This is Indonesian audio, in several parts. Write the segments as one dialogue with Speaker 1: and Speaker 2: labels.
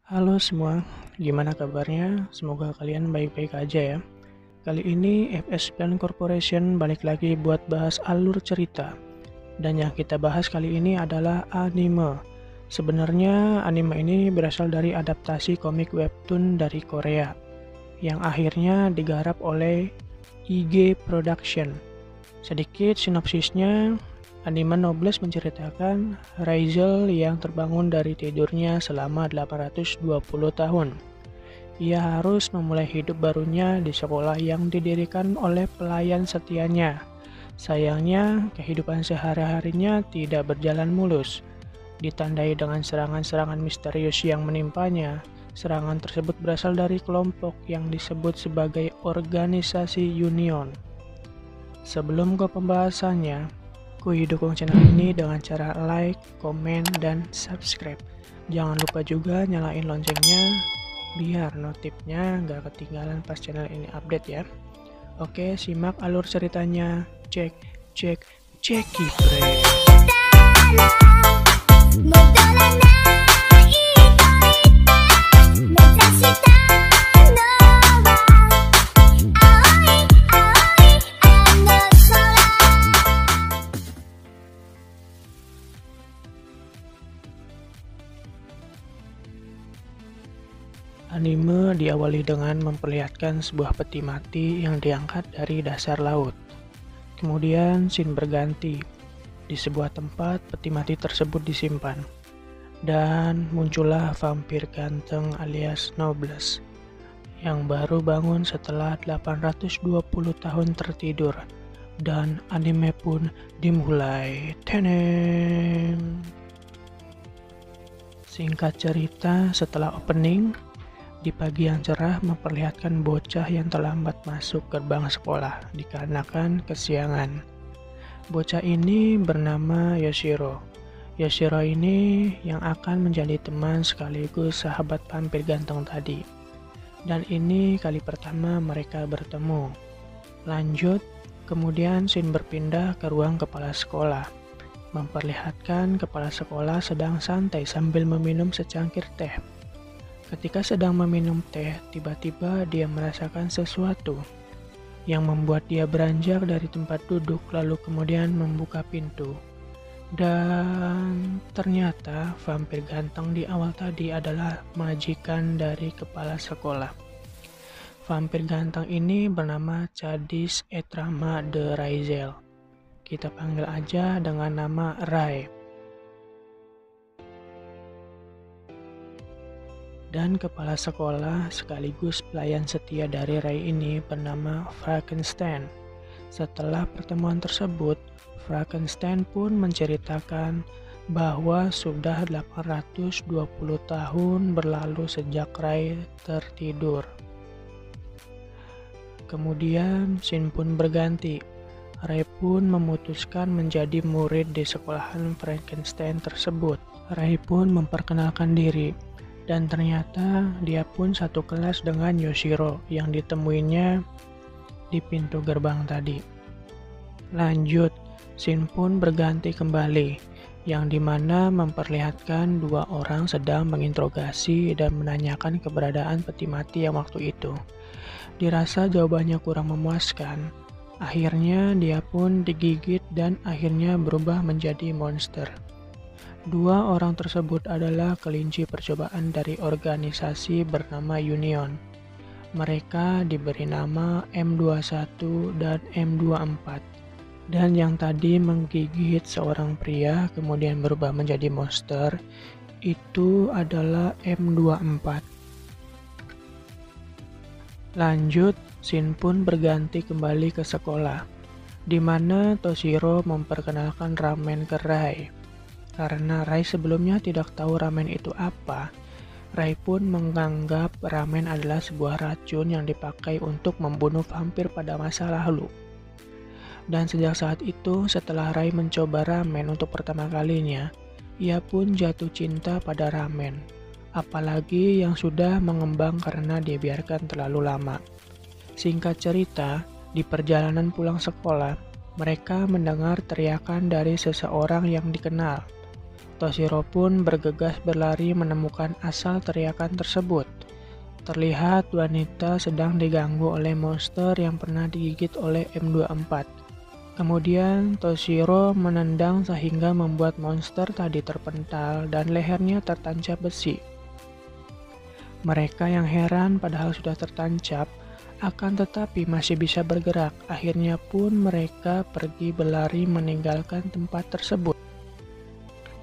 Speaker 1: Halo semua, gimana kabarnya? Semoga kalian baik-baik aja ya. Kali ini FS Plan Corporation balik lagi buat bahas alur cerita. Dan yang kita bahas kali ini adalah anime. Sebenarnya anime ini berasal dari adaptasi komik webtoon dari Korea yang akhirnya digarap oleh IG Production. Sedikit sinopsisnya, anime Nobles menceritakan Raizel yang terbangun dari tidurnya selama 820 tahun. Ia harus memulai hidup barunya di sekolah yang didirikan oleh pelayan setianya. Sayangnya, kehidupan sehari-harinya tidak berjalan mulus, ditandai dengan serangan-serangan misterius yang menimpanya. Serangan tersebut berasal dari kelompok yang disebut sebagai organisasi Union. Sebelum ke pembahasannya, kuy dukung channel ini dengan cara like, komen, dan subscribe. Jangan lupa juga nyalain loncengnya biar notifnya nggak ketinggalan pas channel ini update ya. Oke, simak alur ceritanya. Cek, cek, cekipre. Anime diawali dengan memperlihatkan sebuah peti mati yang diangkat dari dasar laut. Kemudian scene berganti. Di sebuah tempat peti mati tersebut disimpan. Dan muncullah vampir ganteng alias Nobles yang baru bangun setelah 820 tahun tertidur. Dan anime pun dimulai. Teneng. Singkat cerita, setelah opening, di pagi yang cerah memperlihatkan bocah yang terlambat masuk gerbang sekolah dikarenakan kesiangan. Bocah ini bernama Yoshiro. Yoshiro ini yang akan menjadi teman sekaligus sahabat vampir ganteng tadi. Dan ini kali pertama mereka bertemu. Lanjut, kemudian scene berpindah ke ruang kepala sekolah. Memperlihatkan kepala sekolah sedang santai sambil meminum secangkir teh. Ketika sedang meminum teh, tiba-tiba dia merasakan sesuatu yang membuat dia beranjak dari tempat duduk lalu kemudian membuka pintu. Dan ternyata vampir ganteng di awal tadi adalah majikan dari kepala sekolah. Vampir ganteng ini bernama Chadis Etrama de Raizel. Kita panggil aja dengan nama Rai. Dan kepala sekolah sekaligus pelayan setia dari Rai ini bernama Frankenstein. Setelah pertemuan tersebut, Frankenstein pun menceritakan bahwa sudah 820 tahun berlalu sejak Rai tertidur. Kemudian scene pun berganti. Rai pun memutuskan menjadi murid di sekolahan Frankenstein tersebut. Rai pun memperkenalkan diri. Dan ternyata dia pun satu kelas dengan Yoshiro yang ditemuinya di pintu gerbang tadi. Lanjut, scene pun berganti kembali, yang dimana memperlihatkan dua orang sedang menginterogasi dan menanyakan keberadaan peti mati yang waktu itu. Dirasa jawabannya kurang memuaskan, akhirnya dia pun digigit dan akhirnya berubah menjadi monster. Dua orang tersebut adalah kelinci percobaan dari organisasi bernama Union. Mereka diberi nama M21 dan M24. Dan yang tadi menggigit seorang pria kemudian berubah menjadi monster, itu adalah M24. Lanjut, scene pun berganti kembali ke sekolah, di mana Toshiro memperkenalkan ramen ke Rai. Karena Rai sebelumnya tidak tahu ramen itu apa, Rai pun menganggap ramen adalah sebuah racun yang dipakai untuk membunuh vampir pada masa lalu. Dan sejak saat itu, setelah Rai mencoba ramen untuk pertama kalinya, ia pun jatuh cinta pada ramen. Apalagi yang sudah mengembang karena dibiarkan terlalu lama. Singkat cerita, di perjalanan pulang sekolah, mereka mendengar teriakan dari seseorang yang dikenal. Toshiro pun bergegas berlari menemukan asal teriakan tersebut. Terlihat wanita sedang diganggu oleh monster yang pernah digigit oleh M24. Kemudian Toshiro menendang sehingga membuat monster tadi terpental dan lehernya tertancap besi. Mereka yang heran padahal sudah tertancap, akan tetapi masih bisa bergerak. Akhirnya pun mereka pergi berlari meninggalkan tempat tersebut.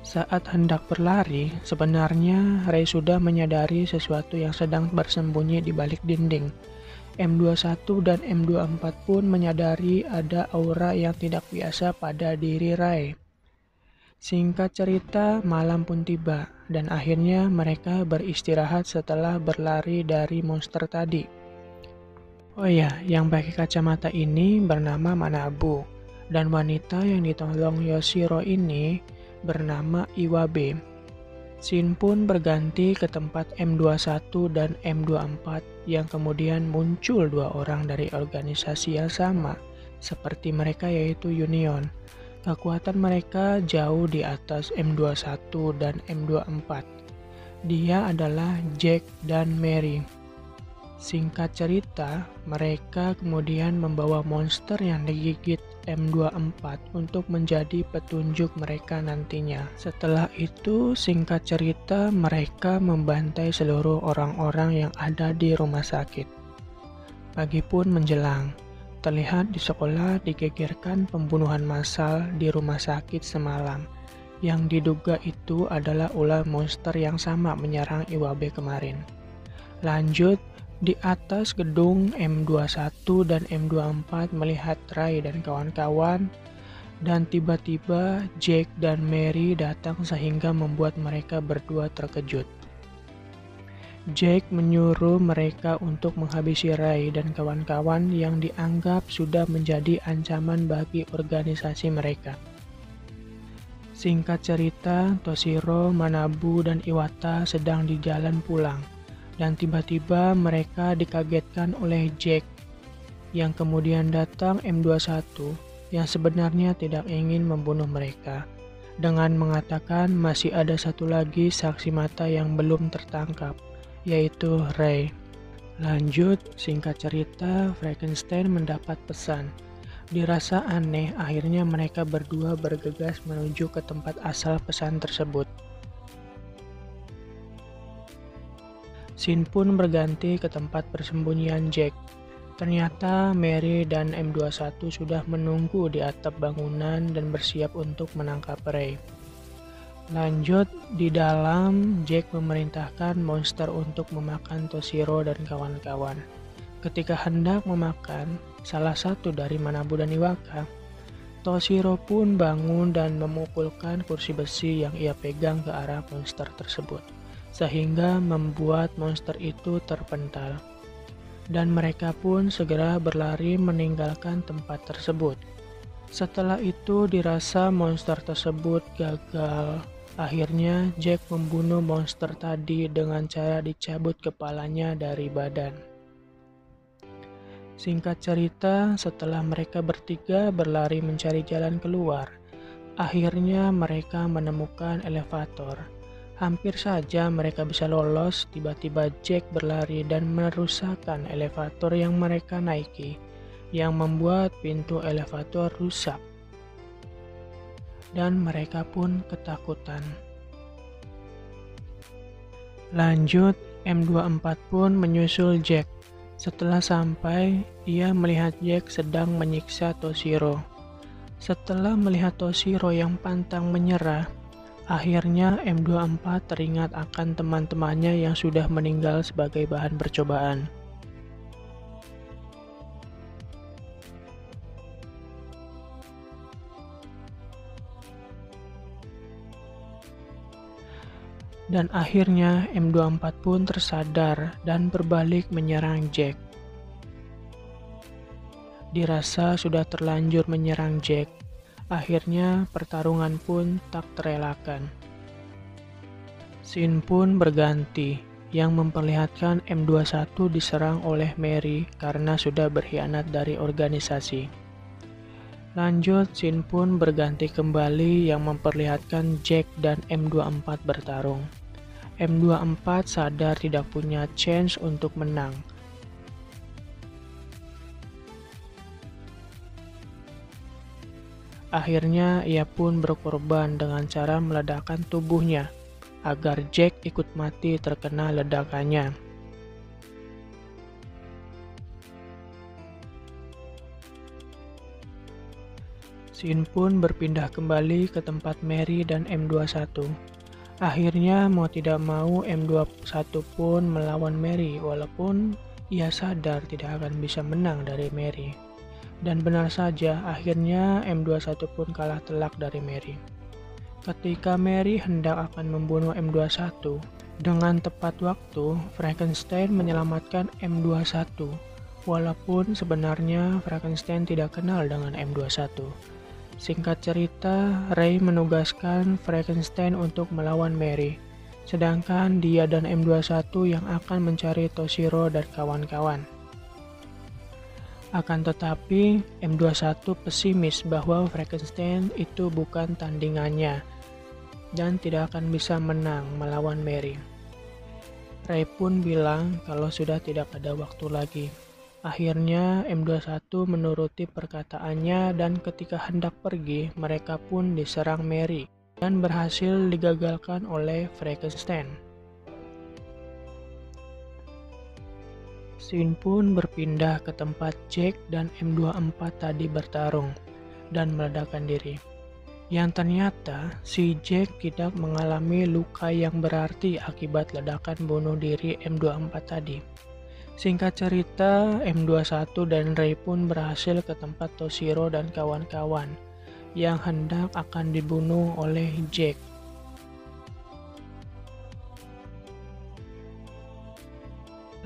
Speaker 1: Saat hendak berlari, sebenarnya Rei sudah menyadari sesuatu yang sedang bersembunyi di balik dinding. M21 dan M24 pun menyadari ada aura yang tidak biasa pada diri Rei. Singkat cerita, malam pun tiba, dan akhirnya mereka beristirahat setelah berlari dari monster tadi. Oh ya, yang pakai kacamata ini bernama Manabu, dan wanita yang ditolong Yoshiro ini bernama Iwabe. Scene pun berganti ke tempat M21 dan M24 yang kemudian muncul dua orang dari organisasi yang sama seperti mereka yaitu Union. Kekuatan mereka jauh di atas M21 dan M24. Dia adalah Jack dan Mary. Singkat cerita, mereka kemudian membawa monster yang digigit M24 untuk menjadi petunjuk mereka nantinya. Setelah itu, singkat cerita, mereka membantai seluruh orang-orang yang ada di rumah sakit. Pagi pun menjelang. Terlihat di sekolah digegerkan pembunuhan massal di rumah sakit semalam. Yang diduga itu adalah ulah monster yang sama menyerang Iwabe kemarin. Lanjut, di atas gedung M21 dan M24 melihat Rai dan kawan-kawan, dan tiba-tiba Jack dan Mary datang sehingga membuat mereka berdua terkejut. Jack menyuruh mereka untuk menghabisi Rai dan kawan-kawan yang dianggap sudah menjadi ancaman bagi organisasi mereka. Singkat cerita, Toshiro, Manabu, dan Iwata sedang di jalan pulang. Dan tiba-tiba mereka dikagetkan oleh Jack yang kemudian datang M21 yang sebenarnya tidak ingin membunuh mereka dengan mengatakan masih ada satu lagi saksi mata yang belum tertangkap, yaitu Ray. Lanjut, singkat cerita, Frankenstein mendapat pesan. Dirasa aneh, akhirnya mereka berdua bergegas menuju ke tempat asal pesan tersebut. Scene pun berganti ke tempat persembunyian Jack. Ternyata Mary dan M21 sudah menunggu di atap bangunan dan bersiap untuk menangkap Ray. Lanjut, di dalam Jack memerintahkan monster untuk memakan Toshiro dan kawan-kawan. Ketika hendak memakan salah satu dari Manabu dan Iwaka, Toshiro pun bangun dan memukulkan kursi besi yang ia pegang ke arah monster tersebut, sehingga membuat monster itu terpental. Dan mereka pun segera berlari meninggalkan tempat tersebut. Setelah itu dirasa monster tersebut gagal. Akhirnya Jack membunuh monster tadi dengan cara dicabut kepalanya dari badan. Singkat cerita, setelah mereka bertiga berlari mencari jalan keluar, akhirnya mereka menemukan elevator. Hampir saja mereka bisa lolos, tiba-tiba Jack berlari dan merusakkan elevator yang mereka naiki, yang membuat pintu elevator rusak. Dan mereka pun ketakutan. Lanjut, M24 pun menyusul Jack. Setelah sampai, ia melihat Jack sedang menyiksa Toshiro. Setelah melihat Toshiro yang pantang menyerah, akhirnya M24 teringat akan teman-temannya yang sudah meninggal sebagai bahan percobaan. Dan akhirnya M24 pun tersadar dan berbalik menyerang Jack. Dirasa sudah terlanjur menyerang Jack, akhirnya pertarungan pun tak terelakkan. Scene pun berganti, yang memperlihatkan M21 diserang oleh Mary karena sudah berkhianat dari organisasi. Lanjut, scene pun berganti kembali yang memperlihatkan Jack dan M24 bertarung. M24 sadar tidak punya chance untuk menang. Akhirnya ia pun berkorban dengan cara meledakkan tubuhnya agar Jack ikut mati terkena ledakannya. Scene pun berpindah kembali ke tempat Mary dan M21. Akhirnya mau tidak mau M21 pun melawan Mary walaupun ia sadar tidak akan bisa menang dari Mary. Dan benar saja, akhirnya M21 pun kalah telak dari Mary. Ketika Mary hendak akan membunuh M21, dengan tepat waktu, Frankenstein menyelamatkan M21. Walaupun sebenarnya Frankenstein tidak kenal dengan M21. Singkat cerita, Ray menugaskan Frankenstein untuk melawan Mary, sedangkan dia dan M21 yang akan mencari Toshiro dan kawan-kawan. Akan tetapi, M21 pesimis bahwa Frankenstein itu bukan tandingannya dan tidak akan bisa menang melawan Mary. Ray pun bilang kalau sudah tidak ada waktu lagi. Akhirnya M21 menuruti perkataannya dan ketika hendak pergi, mereka pun diserang Mary dan berhasil digagalkan oleh Frankenstein. Scene pun berpindah ke tempat Jack dan M24 tadi bertarung dan meledakkan diri. Yang ternyata si Jack tidak mengalami luka yang berarti akibat ledakan bunuh diri M24 tadi. Singkat cerita, M21 dan Ray pun berhasil ke tempat Toshiro dan kawan-kawan yang hendak akan dibunuh oleh Jack.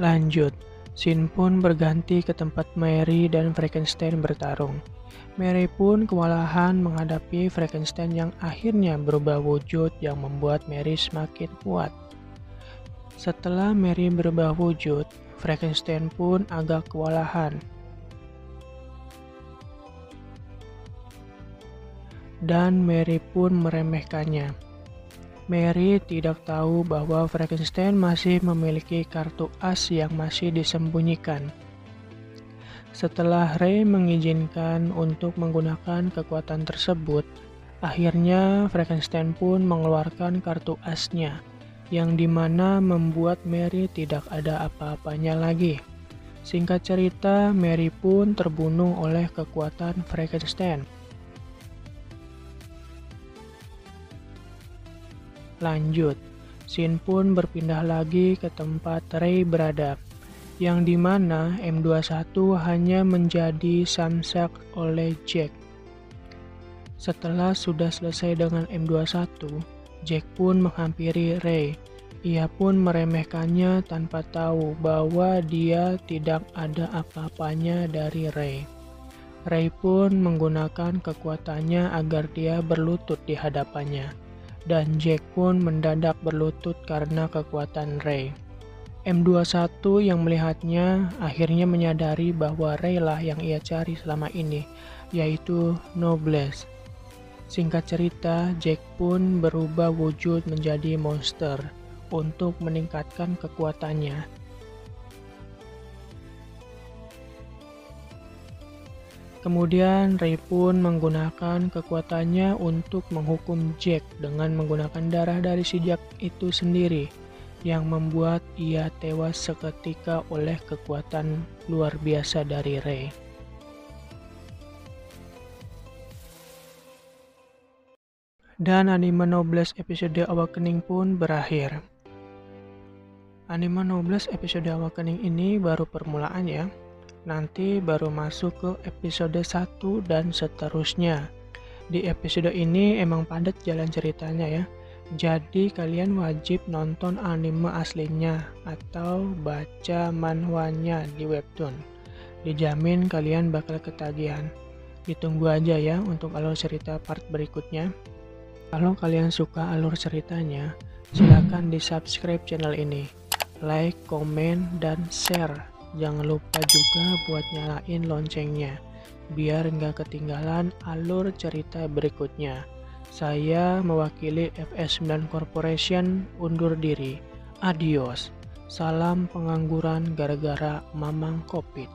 Speaker 1: Lanjut, scene pun berganti ke tempat Mary dan Frankenstein bertarung. Mary pun kewalahan menghadapi Frankenstein yang akhirnya berubah wujud yang membuat Mary semakin kuat. Setelah Mary berubah wujud, Frankenstein pun agak kewalahan. Dan Mary pun meremehkannya. Mary tidak tahu bahwa Frankenstein masih memiliki kartu as yang masih disembunyikan. Setelah Ray mengizinkan untuk menggunakan kekuatan tersebut, akhirnya Frankenstein pun mengeluarkan kartu asnya, yang dimana membuat Mary tidak ada apa-apanya lagi. Singkat cerita, Mary pun terbunuh oleh kekuatan Frankenstein. Lanjut, scene pun berpindah lagi ke tempat Ray berada, yang dimana M21 hanya menjadi samsak oleh Jack. Setelah sudah selesai dengan M21, Jack pun menghampiri Ray. Ia pun meremehkannya tanpa tahu bahwa dia tidak ada apa-apanya dari Ray. Ray pun menggunakan kekuatannya agar dia berlutut di hadapannya, dan Jack pun mendadak berlutut karena kekuatan Ray. M21 yang melihatnya akhirnya menyadari bahwa Ray lah yang ia cari selama ini, yaitu Noblesse. Singkat cerita, Jack pun berubah wujud menjadi monster untuk meningkatkan kekuatannya. Kemudian Ray pun menggunakan kekuatannya untuk menghukum Jack dengan menggunakan darah dari si Jack itu sendiri, yang membuat ia tewas seketika oleh kekuatan luar biasa dari Ray. Dan anime Noblesse episode Awakening pun berakhir. Anime Noblesse episode Awakening ini baru permulaan ya. Nanti baru masuk ke episode 1 dan seterusnya. Di episode ini emang padat jalan ceritanya ya. Jadi kalian wajib nonton anime aslinya atau baca manhwanya di webtoon. Dijamin kalian bakal ketagihan. Ditunggu aja ya untuk alur cerita part berikutnya. Kalau kalian suka alur ceritanya, silakan di subscribe channel ini, like, komen, dan share. Jangan lupa juga buat nyalain loncengnya, biar nggak ketinggalan alur cerita berikutnya. Saya mewakili FS9 Corporation undur diri. Adios. Salam pengangguran gara-gara Mamang Covid.